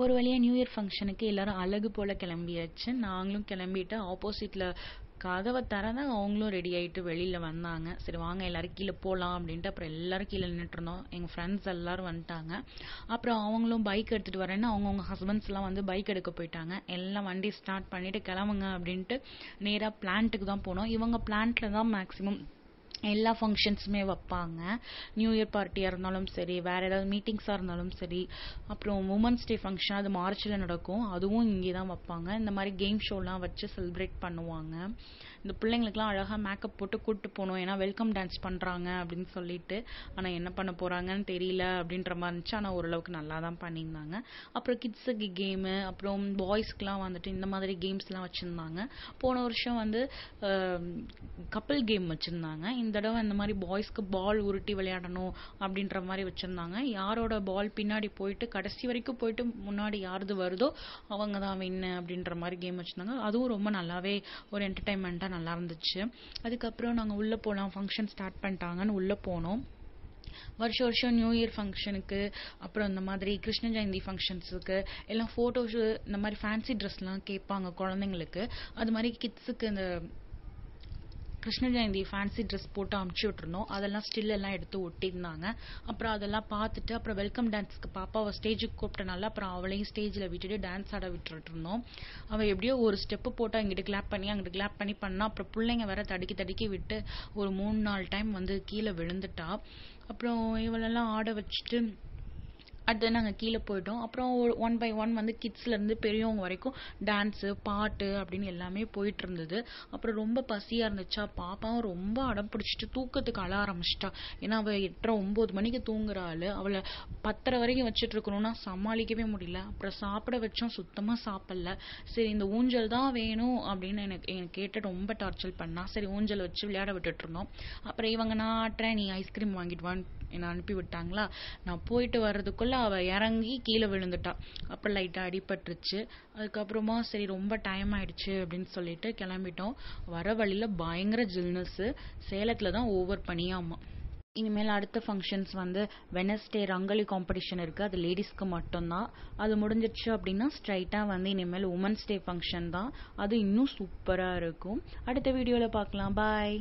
ஒரு வழியா new year ஃபங்க்ஷனுக்கு எல்லாரும் அழகு போல கிளம்பியாச்சு. நாங்களும் கிளம்பிட்டு ஆப்போசிட்ல கதவை திறந்தா அவங்களும் ரெடி ஆயிட்டு வெளியில வந்தாங்க. சரி வாங்க எல்லாரும் கீழே போலாம் அப்படின்ட்டு அப்புறம் எல்லாரும் கீழே நின்றுட்டு இருந்தோம். எங்க ஃப்ரெண்ட்ஸ் எல்லாரும் வந்துட்டாங்க. அப்புறம் அவங்களும் பைக் எடுத்துட்டு வரேன்னு அவங்கவுங்க ஹஸ்பண்ட்ஸ் எல்லாம் வந்து பைக் எடுக்க போயிட்டாங்க. எல்லாம் வண்டி ஸ்டார்ட் பண்ணிட்டு கிளம்புங்க அப்படின்ட்டு நேரா பிளான்ட்டுக்கு தான் போனோம். இவங்க பிளான்ட்ல தான் மேக்சிமம் எல்லா ஃபங்க்ஷன்ஸுமே வைப்பாங்க. நியூ இயர் பார்ட்டியாக இருந்தாலும் சரி, வேறு ஏதாவது மீட்டிங்ஸாக இருந்தாலும் சரி, அப்புறம் உமன்ஸ் டே ஃபங்க்ஷன் அது மார்ச்சில் நடக்கும், அதுவும் இங்கே தான் வைப்பாங்க. இந்த மாதிரி கேம் ஷோலாம் வச்சு செலிப்ரேட் பண்ணுவாங்க. இந்த பிள்ளைங்களுக்குலாம் அழகாக மேக்கப் போட்டு கூப்பிட்டு போகணும், ஏன்னா வெல்கம் டான்ஸ் பண்ணுறாங்க அப்படின்னு சொல்லிட்டு. ஆனால் என்ன பண்ண போகிறாங்கன்னு தெரியல அப்படின்ற மாதிரி இருந்துச்சு. ஆனால் ஓரளவுக்கு நல்லா தான் பண்ணியிருந்தாங்க. அப்புறம் கிட்ஸுக்கு கேமு, அப்புறம் பாய்ஸ்க்குலாம் வந்துட்டு இந்த மாதிரி கேம்ஸ்லாம் வச்சுருந்தாங்க. போன வருஷம் வந்து கப்பல் கேம் வச்சுருந்தாங்க. இந்த தடவை இந்த மாதிரி பாய்ஸ்க்கு பால் உருட்டி விளையாடணும் அப்படின்ற மாதிரி வச்சுருந்தாங்க. யாரோட பால் பின்னாடி போயிட்டு கடைசி வரைக்கும் போயிட்டு முன்னாடி யாருது வருதோ அவங்க தான் வின்னு அப்படின்ற மாதிரி கேம் வச்சுருந்தாங்க. அதுவும் ரொம்ப நல்லாவே ஒரு என்டர்டைன்மெண்ட்டாக நல்லா இருந்துச்சு. அதுக்கப்புறம் நாங்கள் உள்ளே போகலாம், ஃபங்க்ஷன் ஸ்டார்ட் பண்ணிட்டாங்கன்னு உள்ளே போனோம். வருஷம் நியூ இயர் ஃபங்க்ஷனுக்கு, அப்புறம் இந்த மாதிரி கிருஷ்ண ஜெயந்தி ஃபங்க்ஷன்ஸுக்கு எல்லாம் ஃபோட்டோஸ் இந்த மாதிரி ஃபேன்சி ட்ரெஸ்லாம் கேட்பாங்க குழந்தைங்களுக்கு. அது மாதிரி கிட்ஸுக்கு இந்த கிருஷ்ண ஜெயந்தி ஃபேன்சி ட்ரெஸ் போட்டு அமுச்சு விட்டுருந்தோம். அதெல்லாம் ஸ்டில் எல்லாம் எடுத்து ஒட்டியிருந்தாங்க. அப்புறம் அதெல்லாம் பார்த்துட்டு அப்புறம் வெல்கம் டான்ஸ்க்கு பாப்பாவை ஸ்டேஜுக்கு கூப்பிட்டனால அப்புறம் அவளையும் ஸ்டேஜில் விட்டுட்டு டான்ஸ் ஆட விட்டுட்டு இருந்தோம். அவள் எப்படியோ ஒரு ஸ்டெப்பு போட்டு அங்கிட்டு கிளாப் பண்ணி அங்கிட்டு கிளாப் பண்ணி பண்ணா. அப்புறம் பிள்ளைங்க வேற தடுக்கி விட்டு ஒரு 3-4 டைம் வந்து கீழே விழுந்துட்டா. அப்புறம் இவளெல்லாம் ஆட வச்சுட்டு அடுத்து நாங்கள் கீழே போயிட்டோம். அப்புறம் 1 by 1 வந்து கிட்ஸ்லேருந்து பெரியவங்க வரைக்கும் டான்ஸு பாட்டு அப்படின்னு எல்லாமே போயிட்டு இருந்தது. அப்புறம் ரொம்ப பசியாக இருந்துச்சா, பாப்பாவும் ரொம்ப அடம் பிடிச்சிட்டு தூக்கத்துக்கு அழ ஆரம்பிச்சிட்டா. ஏன்னா அவள் 8:30-9 மணிக்கு தூங்குற ஆள். அவளை 10:30 வரைக்கும் வச்சுட்டு இருக்கணும்னா சமாளிக்கவே முடியல. அப்புறம் சாப்பிட வச்சோம், சுத்தமாக சாப்பிடல. சரி இந்த ஊஞ்சல் தான் வேணும் அப்படின்னு எனக்கு கேட்டு ரொம்ப டார்ச்சர் பண்ணா. சரி ஊஞ்சல் வச்சு விளையாட விட்டுட்டு இருந்தோம். அப்புறம் இவங்க நான் ஆட்டுறேன் நீ ஐஸ்கிரீம் வாங்கிட்டு வான்னு என்னை அனுப்பி விட்டாங்களா. நான் போயிட்டு வர்றதுக்குள்ள அவள் இறங்கி கீழே விழுந்துட்டா. அப்புறம் லைட்டாக அடிபட்டுருச்சு. அதுக்கப்புறமா சரி ரொம்ப டைம் ஆயிடுச்சு அப்படின்னு சொல்லிட்டு கிளம்பிட்டோம். வர வழியில் பயங்கர ஜில்னஸ்ஸு. சேலத்தில் தான் ஓவர் பனியாமா. இனிமேல் அடுத்த ஃபங்க்ஷன்ஸ் வந்து வெனஸ்டே ரங்கோலி காம்படிஷன் இருக்குது. அது லேடிஸ்க்கு மட்டும்தான். அது முடிஞ்சிடுச்சு அப்படின்னா ஸ்ட்ரைட்டாக வந்து இனிமேல் உமன்ஸ் டே ஃபங்க்ஷன் தான். அது இன்னும் சூப்பராக இருக்கும். அடுத்த வீடியோவில் பார்க்கலாம். பாய்.